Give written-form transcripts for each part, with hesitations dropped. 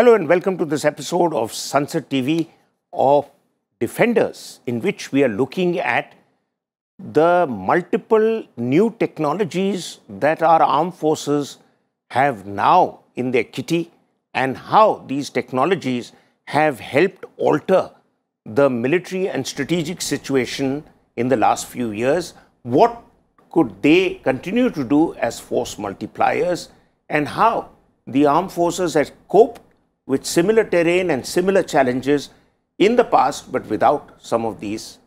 Hello and welcome to this episode of Sansad TV of Defenders, in which we are looking at the multiple new technologies that our armed forces have now in their kitty and how these technologies have helped alter the military and strategic situation in the last few years. What could they continue to do as force multipliers, and how the armed forces have coped with similar terrain and similar challenges in the past, but without some of these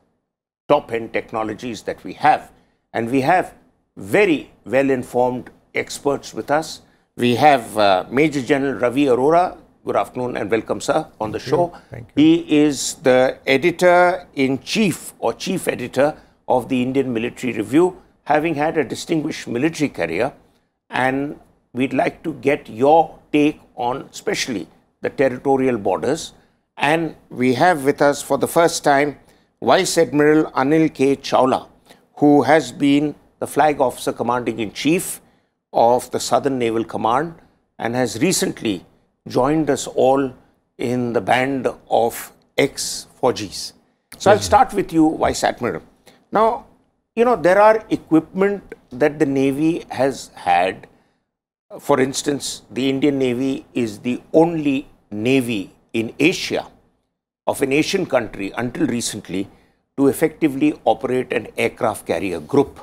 top-end technologies that we have. And we have very well-informed experts with us. We have Major General Ravi Arora. Good afternoon and welcome, sir, on the show. Thank you. He is the editor-in-chief or chief editor of the Indian Military Review, having had a distinguished military career. And we'd like to get your take on especially the territorial borders. And we have with us for the first time Vice Admiral Anil K. Chawla, who has been the Flag Officer Commanding-in-Chief of the Southern Naval Command and has recently joined us all in the band of ex-Fauji's. So I'll start with you, Vice Admiral. Now, you know, there are equipment that the Navy has had. For instance, the Indian Navy is the only Navy in Asia of an Asian country until recently to effectively operate an aircraft carrier group.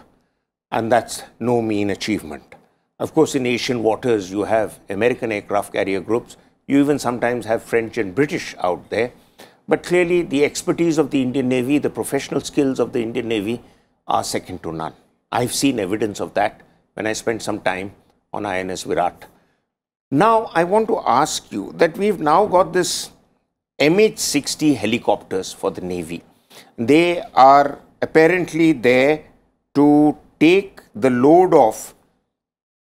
And that's no mean achievement. Of course, in Asian waters, you have American aircraft carrier groups. You even sometimes have French and British out there. But clearly, the expertise of the Indian Navy, the professional skills of the Indian Navy are second to none. I've seen evidence of that when I spent some time on INS Virat. Now, I want to ask you that we've now got this MH60 helicopters for the Navy. They are apparently there to take the load of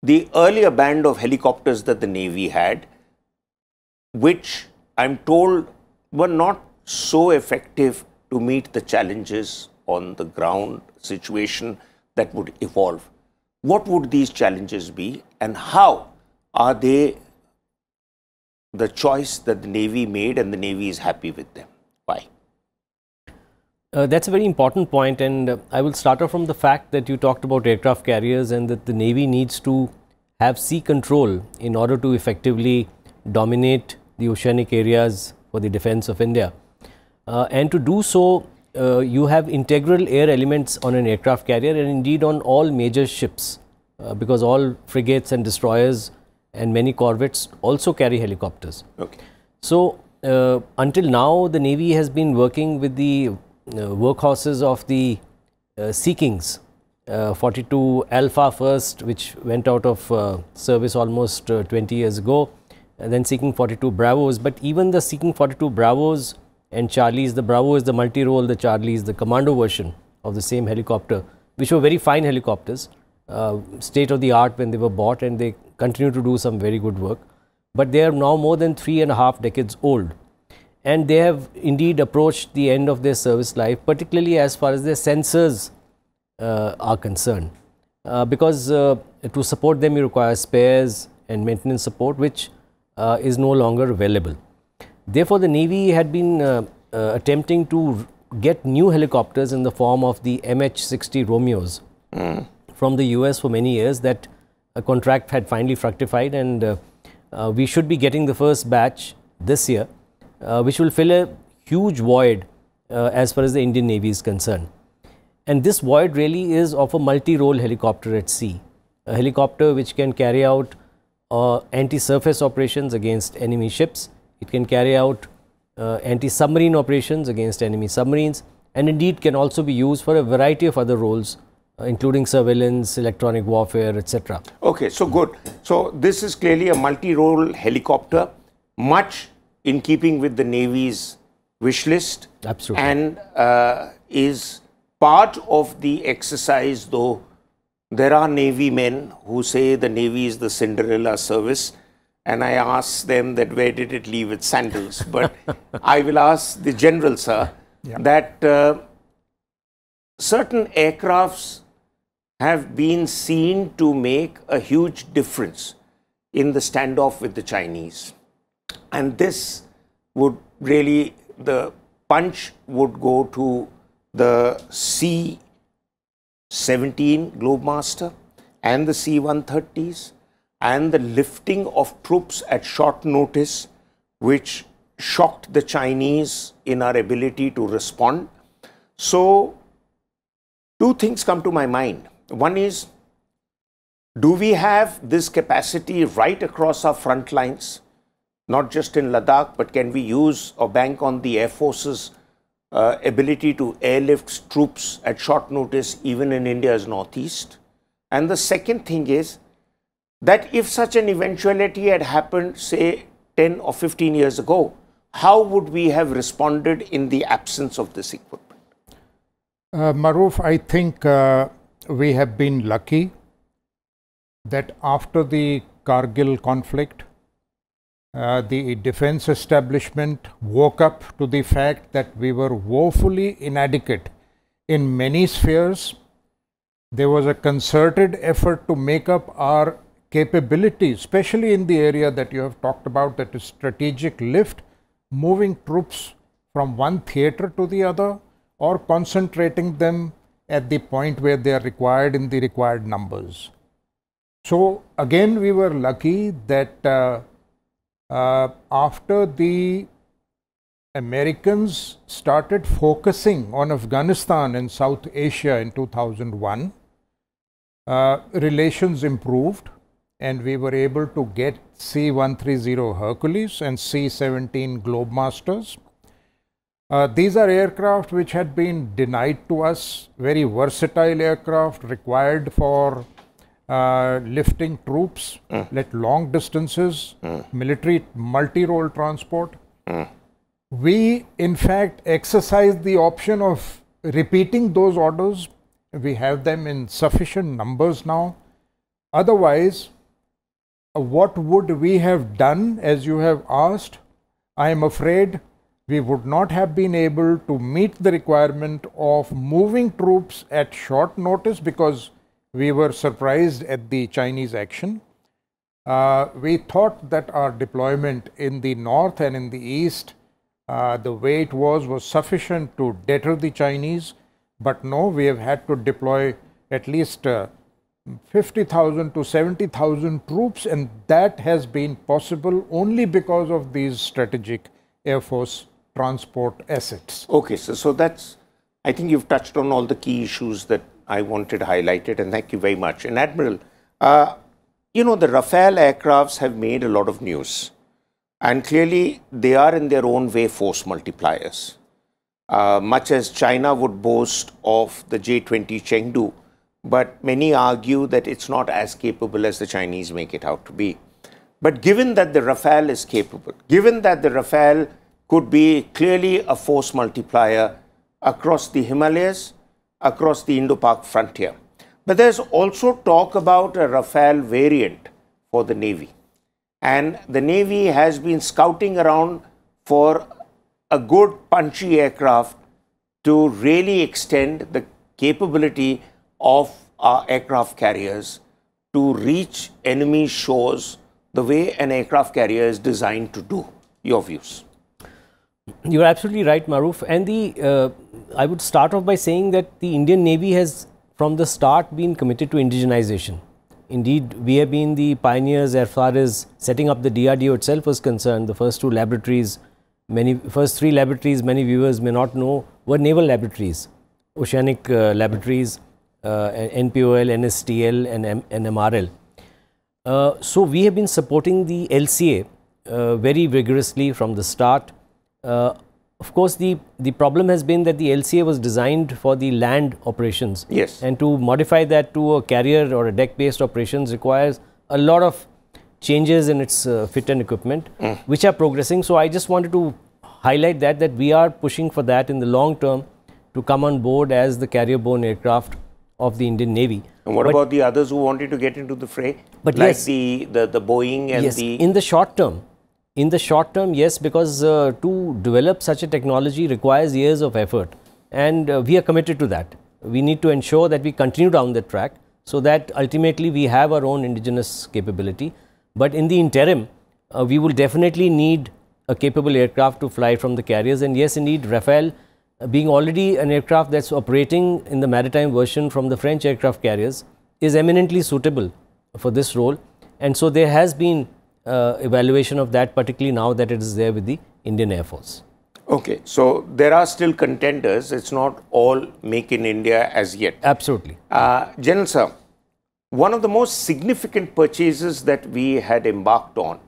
the earlier band of helicopters that the Navy had, which I'm told were not so effective to meet the challenges on the ground situation that would evolve. What would these challenges be, and how are they the choice that the Navy made and the Navy is happy with them? Why? That's a very important point, and I will start off from the fact that you talked about aircraft carriers and that the Navy needs to have sea control in order to effectively dominate the oceanic areas for the defense of India. And to do so, you have integral air elements on an aircraft carrier and indeed on all major ships, because all frigates and destroyers and many corvettes also carry helicopters. Okay. So, until now, the Navy has been working with the workhorses of the Sea Kings, 42 Alpha first, which went out of service almost 20 years ago, and then Sea King 42 Bravos. But even the Sea King 42 Bravos and Charlies, the Bravo is the multi-role, the Charlie is the commando version of the same helicopter, which were very fine helicopters, state of the art when they were bought, and they continue to do some very good work. But they are now more than 3.5 decades old, and they have indeed approached the end of their service life, particularly as far as their sensors are concerned, because to support them you require spares and maintenance support, which is no longer available. Therefore, the Navy had been attempting to get new helicopters in the form of the MH60 Romeos from the US for many years. That a contract had finally fructified, and we should be getting the first batch this year, which will fill a huge void as far as the Indian Navy is concerned. And this void really is of a multi-role helicopter at sea, a helicopter which can carry out anti-surface operations against enemy ships. It can carry out anti-submarine operations against enemy submarines, and indeed can also be used for a variety of other roles, including surveillance, electronic warfare, etc. Okay, so good. So this is clearly a multi-role helicopter, much in keeping with the Navy's wish list. Absolutely. And is part of the exercise, though there are Navy men who say the Navy is the Cinderella service. And I ask them that where did it leave its sandals? But I will ask the General, sir, that certain aircrafts have been seen to make a huge difference in the standoff with the Chinese. And this would really, the punch would go to the C-17 Globemaster and the C-130s, and the lifting of troops at short notice, which shocked the Chinese in our ability to respond. So, two things come to my mind. One is, do we have this capacity right across our front lines, not just in Ladakh, but can we use or bank on the Air Force's ability to airlift troops at short notice even in India's northeast? And the second thing is that if such an eventuality had happened, say 10 or 15 years ago, how would we have responded in the absence of this equipment? Maroof, I think we have been lucky that after the Kargil conflict, the defense establishment woke up to the fact that we were woefully inadequate in many spheres. There was a concerted effort to make up our capability, especially in the area that you have talked about, that is strategic lift, moving troops from one theatre to the other, or concentrating them at the point where they are required in the required numbers. So again, we were lucky that after the Americans started focusing on Afghanistan and South Asia in 2001, relations improved, and we were able to get C-130 Hercules and C-17 Globemasters. These are aircraft which had been denied to us, very versatile aircraft required for lifting troops at long distances, military multi-role transport. We in fact exercised the option of repeating those orders. We have them in sufficient numbers now. Otherwise, what would we have done, as you have asked? I am afraid we would not have been able to meet the requirement of moving troops at short notice, because we were surprised at the Chinese action. We thought that our deployment in the north and in the east, the way it was sufficient to deter the Chinese. But no, we have had to deploy at least 50,000 to 70,000 troops, and that has been possible only because of these strategic Air Force transport assets. Okay, so that's, I think you've touched on all the key issues that I wanted highlighted, and thank you very much. And Admiral, you know, the Rafale aircrafts have made a lot of news, and clearly they are in their own way force multipliers. Much as China would boast of the J-20 Chengdu, but many argue that it's not as capable as the Chinese make it out to be. But given that the Rafale is capable, given that the Rafale could be clearly a force multiplier across the Himalayas, across the Indo-Pak frontier, but there's also talk about a Rafale variant for the Navy. And the Navy has been scouting around for a good punchy aircraft to really extend the capability of our aircraft carriers to reach enemy shores the way an aircraft carrier is designed to do. Your views? You are absolutely right, Maroof. And I would start off by saying that the Indian Navy has from the start been committed to indigenization. Indeed, we have been the pioneers as far as setting up the DRDO itself was concerned. The first two laboratories, first three laboratories, many viewers may not know, were naval laboratories, oceanic laboratories, NPOL, NSTL and MRL. So we have been supporting the LCA very vigorously from the start. Of course, the problem has been that the LCA was designed for the land operations. Yes. And to modify that to a carrier or a deck-based operations requires a lot of changes in its fit and equipment, which are progressing. So I just wanted to highlight that we are pushing for that in the long term to come on board as the carrier-borne aircraft of the Indian Navy. And what about the others who wanted to get into the fray? But like yes, the Boeing and yes, the... in the short term, yes, because to develop such a technology requires years of effort, and we are committed to that. We need to ensure that we continue down that track so that ultimately we have our own indigenous capability. But in the interim, we will definitely need a capable aircraft to fly from the carriers. And yes, indeed, Rafale being already an aircraft that's operating in the maritime version from the French aircraft carriers is eminently suitable for this role. And so there has been evaluation of that, particularly now that it is there with the Indian Air Force. Okay, so there are still contenders. It's not all make in India as yet. Absolutely. General Sir, one of the most significant purchases that we had embarked on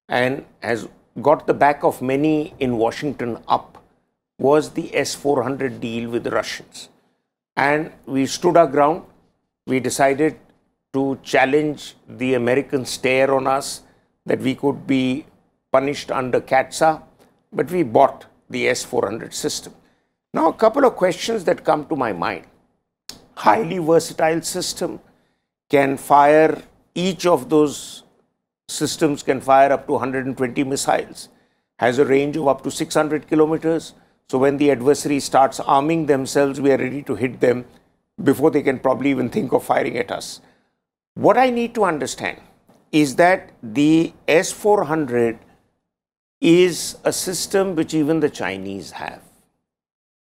and has got the back of many in Washington up was the S-400 deal with the Russians. And we stood our ground. We decided to challenge the American stare on us that we could be punished under CATSA, but we bought the S-400 system. Now, a couple of questions that come to my mind. Highly versatile system, can fire, each of those systems can fire up to 120 missiles, has a range of up to 600 kilometers. So when the adversary starts arming themselves, we are ready to hit them before they can probably even think of firing at us. What I need to understand is that the S-400 is a system which even the Chinese have.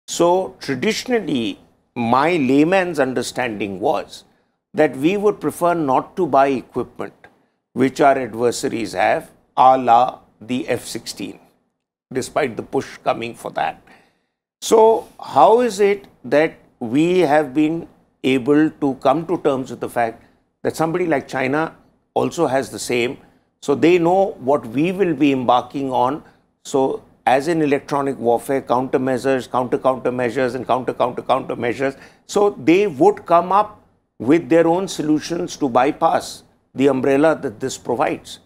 So traditionally, my layman's understanding was that we would prefer not to buy equipment which our adversaries have, a la the F-16, despite the push coming for that. So how is it that we have been able to come to terms with the fact that somebody like China also has the same, so they know what we will be embarking on. So as in electronic warfare, countermeasures, countermeasures and countermeasures, so they would come up with their own solutions to bypass the umbrella that this provides.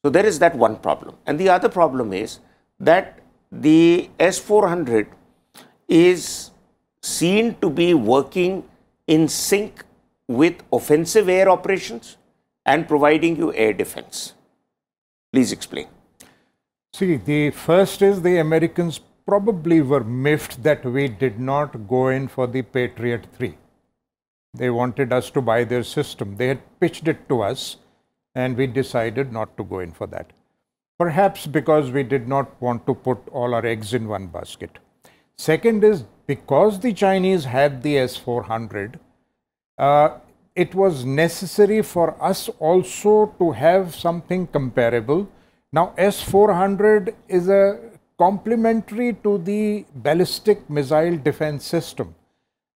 So there is that one problem. And the other problem is that the S-400 is seen to be working in sync with offensive air operations and providing you air defense. Please explain. See, the first is the Americans probably were miffed that we did not go in for the Patriot 3. They wanted us to buy their system. They had pitched it to us and we decided not to go in for that. Perhaps because we did not want to put all our eggs in one basket. Second is because the Chinese had the S-400, it was necessary for us also to have something comparable. Now, S-400 is a complementary to the ballistic missile defense system,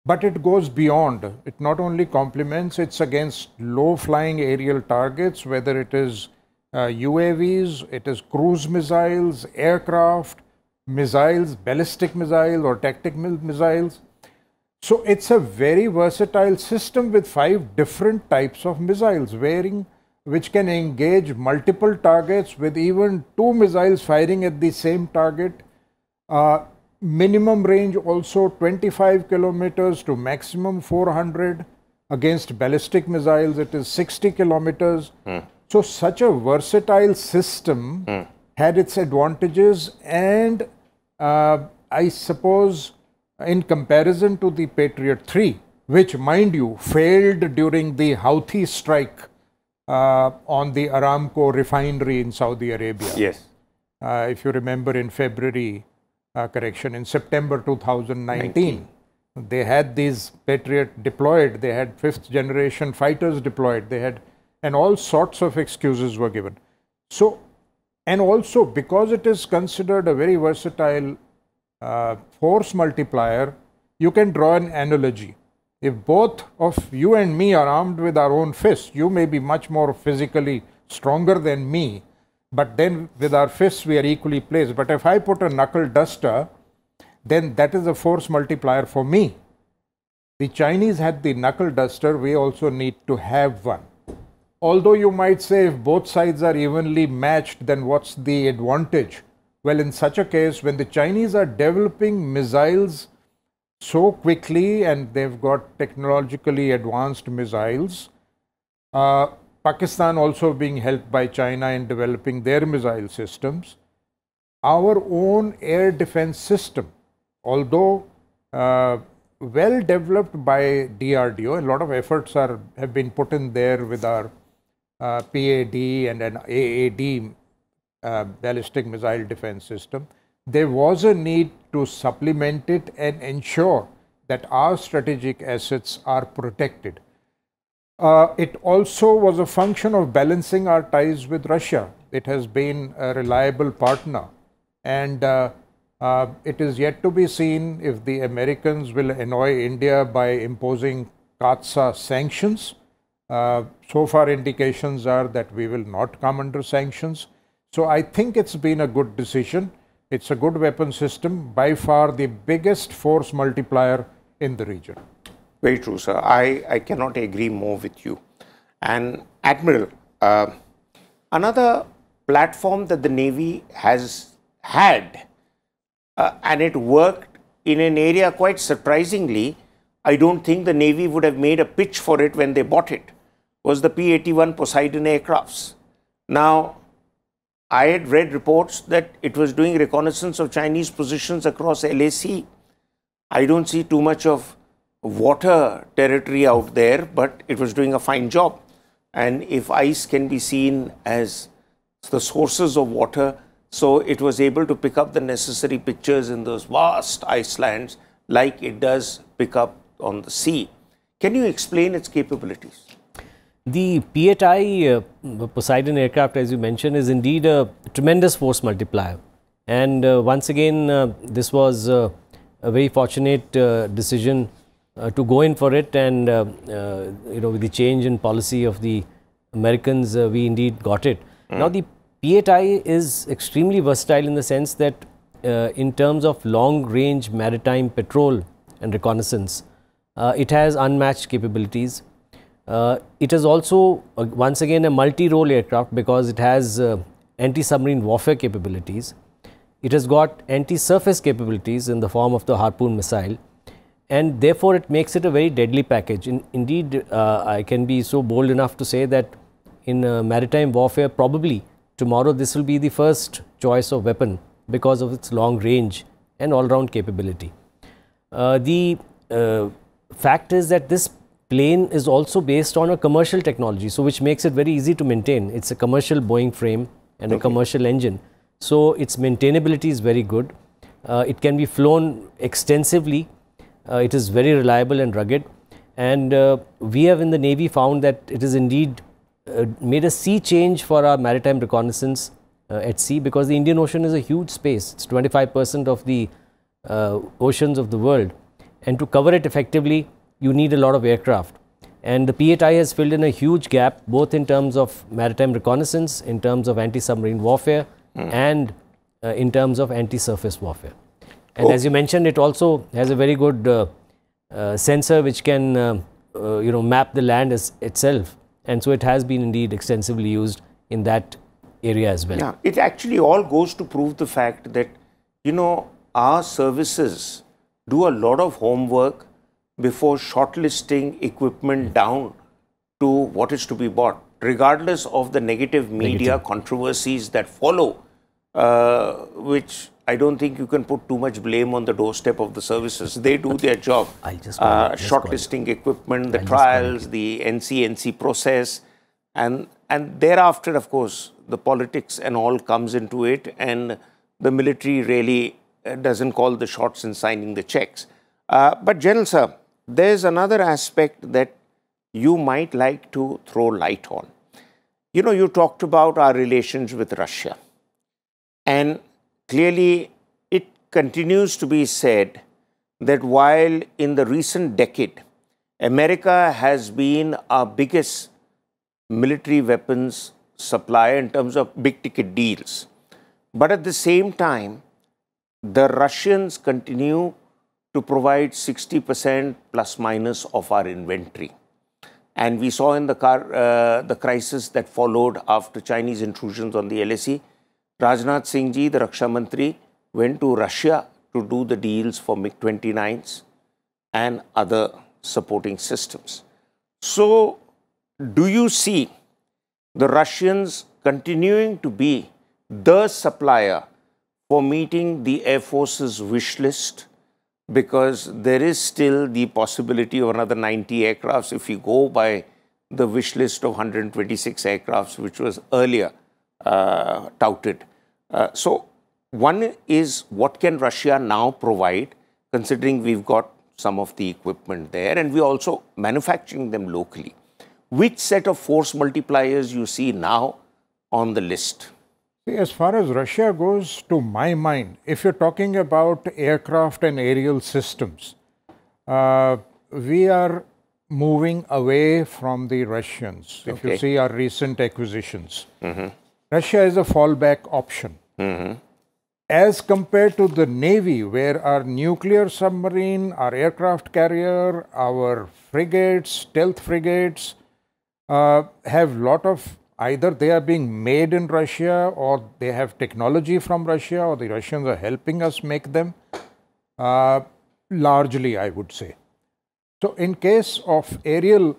but it goes beyond. It not only complements, it's against low-flying aerial targets, whether it is UAVs, it is cruise missiles, aircraft, missiles, ballistic missiles or tactical missiles. So it's a very versatile system with 5 different types of missiles, which can engage multiple targets with even 2 missiles firing at the same target. Minimum range also 25 kilometers to maximum 400. Against ballistic missiles, it is 60 kilometers. So such a versatile system had its advantages, and I suppose in comparison to the Patriot 3, which, mind you, failed during the Houthi strike on the Aramco refinery in Saudi Arabia. Yes. If you remember, in in September 2019, they had these Patriot deployed, they had 5th generation fighters deployed, they had, and all sorts of excuses were given. So, and also because it is considered a very versatile force multiplier, you can draw an analogy. If both of you and me are armed with our own fists, you may be much more physically stronger than me, but then with our fists we are equally placed. But if I put a knuckle duster, then that is a force multiplier for me. The Chinese had the knuckle duster, we also need to have one. Although you might say if both sides are evenly matched, then what's the advantage? Well, in such a case, when the Chinese are developing missiles so quickly and they've got technologically advanced missiles, Pakistan also being helped by China in developing their missile systems, our own air defense system, although well developed by DRDO, a lot of efforts have been put in there with our PAD and an AAD ballistic missile defense system, there was a need to supplement it and ensure that our strategic assets are protected. It also was a function of balancing our ties with Russia. It has been a reliable partner, and it is yet to be seen if the Americans will annoy India by imposing CAATSA sanctions. So far indications are that we will not come under sanctions. So I think it's been a good decision. It's a good weapon system, by far the biggest force multiplier in the region. Very true, sir. I cannot agree more with you. And Admiral, another platform that the Navy has had, and it worked in an area quite surprisingly, I don't think the Navy would have made a pitch for it when they bought it, was the P-81 Poseidon aircrafts. Now, I had read reports that it was doing reconnaissance of Chinese positions across LAC. I don't see too much of water territory out there, but it was doing a fine job. And if ice can be seen as the sources of water, so it was able to pick up the necessary pictures in those vast icelands like it does pick up on the sea. Can you explain its capabilities? The P-8I Poseidon aircraft, as you mentioned, is indeed a tremendous force multiplier. And once again, this was a very fortunate decision to go in for it. And, with the change in policy of the Americans, we indeed got it. Now, the P-8I is extremely versatile in the sense that in terms of long-range maritime patrol and reconnaissance, it has unmatched capabilities. It is also once again a multi-role aircraft because it has anti-submarine warfare capabilities. It has got anti-surface capabilities in the form of the Harpoon missile, and therefore it makes it a very deadly package. Indeed, I can be so bold enough to say that in maritime warfare, probably tomorrow this will be the first choice of weapon because of its long range and all-round capability. The fact is that this plane is also based on a commercial technology, so which makes it very easy to maintain. It's a commercial Boeing frame and a commercial engine, so its maintainability is very good. It can be flown extensively. It is very reliable and rugged, and we have in the Navy found that it is indeed made a sea change for our maritime reconnaissance at sea, because the Indian Ocean is a huge space. It's 25% of the oceans of the world, and to cover it effectively you need a lot of aircraft, and the P-8I has filled in a huge gap both in terms of maritime reconnaissance, in terms of anti-submarine warfare and in terms of anti-surface warfare. And as you mentioned, it also has a very good sensor which can map the land itself, and so it has been indeed extensively used in that area as well. Yeah, it actually all goes to prove the fact that our services do a lot of homework before shortlisting equipment down to what is to be bought, regardless of the negative media controversies that follow, which I don't think you can put too much blame on the doorstep of the services. They do their job. Shortlisting equipment, the trials, the NC process, and thereafter, of course, the politics and all comes into it, and the military really doesn't call the shots in signing the checks. But General Sir, there's another aspect that you might like to throw light on. You talked about our relations with Russia, and clearly it continues to be said that while in the recent decade, America has been our biggest military weapons supplier in terms of big ticket deals, but at the same time, the Russians continue to provide 60% plus minus of our inventory. And we saw in the crisis that followed after Chinese intrusions on the LAC, Rajnath Singh ji, the Raksha Mantri, went to Russia to do the deals for MiG-29s and other supporting systems. So, do you see the Russians continuing to be the supplier for meeting the Air Force's wish list? Because there is still the possibility of another 90 aircrafts if you go by the wish list of 126 aircrafts, which was earlier touted. So one is, what can Russia now provide, considering we've got some of the equipment there and we're also manufacturing them locally? Which set of force multipliers you see now on the list? See, as far as Russia goes, to my mind, if you're talking about aircraft and aerial systems, we are moving away from the Russians. If you see our recent acquisitions, Russia is a fallback option. As compared to the Navy, where our nuclear submarine, our aircraft carrier, our frigates, stealth frigates, have lot of, either they are being made in Russia or they have technology from Russia or the Russians are helping us make them, largely I would say. So in case of aerial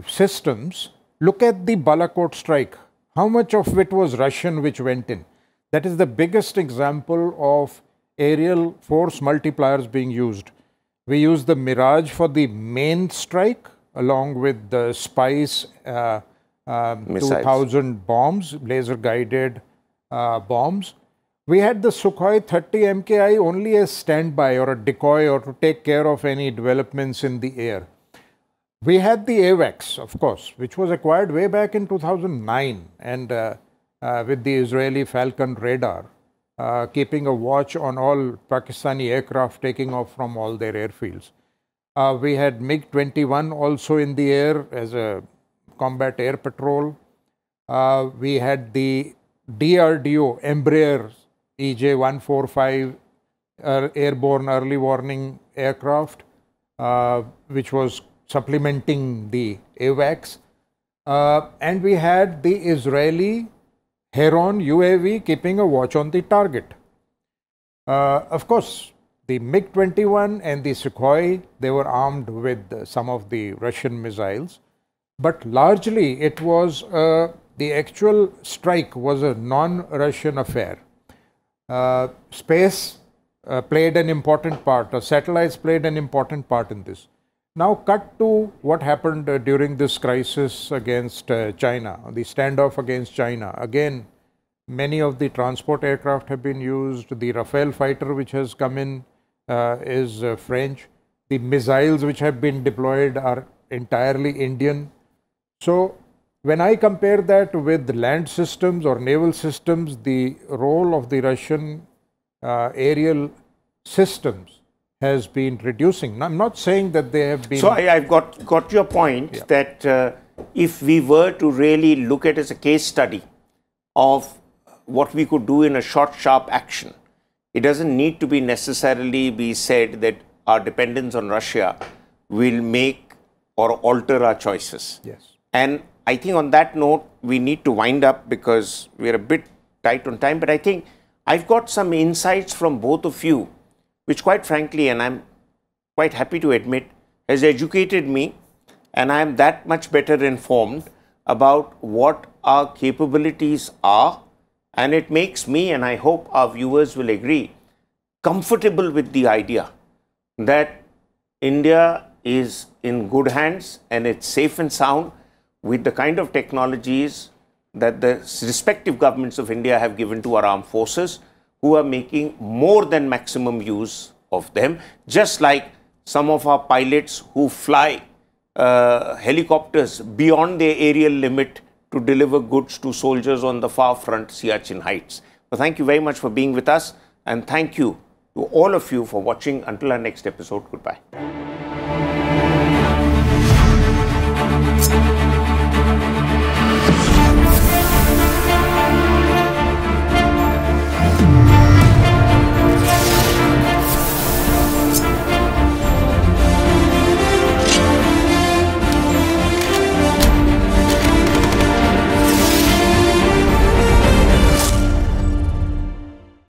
systems, look at the Balakot strike. How much of it was Russian which went in? That is the biggest example of aerial force multipliers being used. We used the Mirage for the main strike along with the Spice 2000 bombs, laser guided bombs. We had the Sukhoi 30 MKI only as standby or a decoy or to take care of any developments in the air. We had the AWACS, of course, which was acquired way back in 2009 and with the Israeli Falcon radar, keeping a watch on all Pakistani aircraft taking off from all their airfields. We had MiG-21 also in the air as a combat air patrol. We had the DRDO Embraer EJ-145 airborne early warning aircraft, which was supplementing the AWACS. And we had the Israeli Heron UAV keeping a watch on the target. Of course, the MiG-21 and the Sukhoi, they were armed with some of the Russian missiles, but largely it was, the actual strike was a non-Russian affair. Space played an important part, satellites played an important part in this. Now cut to what happened during this crisis against China, the standoff against China. Again, many of the transport aircraft have been used. The Rafale fighter which has come in is French. The missiles which have been deployed are entirely Indian. So when I compare that with land systems or naval systems, the role of the Russian aerial systems has been reducing. I'm not saying that they have been... So I've got your point that if we were to really look at it as a case study of what we could do in a short, sharp action, it doesn't need to be necessarily be said that our dependence on Russia will make or alter our choices. Yes. And I think on that note, we need to wind up because we're a bit tight on time. But I think I've got some insights from both of you, which quite frankly, and I'm quite happy to admit, has educated me, and I'm that much better informed about what our capabilities are. And it makes me, and I hope our viewers will agree, comfortable with the idea that India is in good hands and it's safe and sound with the kind of technologies that the respective governments of India have given to our armed forces, who are making more than maximum use of them, just like some of our pilots who fly helicopters beyond their aerial limit to deliver goods to soldiers on the far front Siachen heights. So thank you very much for being with us, and thank you to all of you for watching. Until our next episode, goodbye.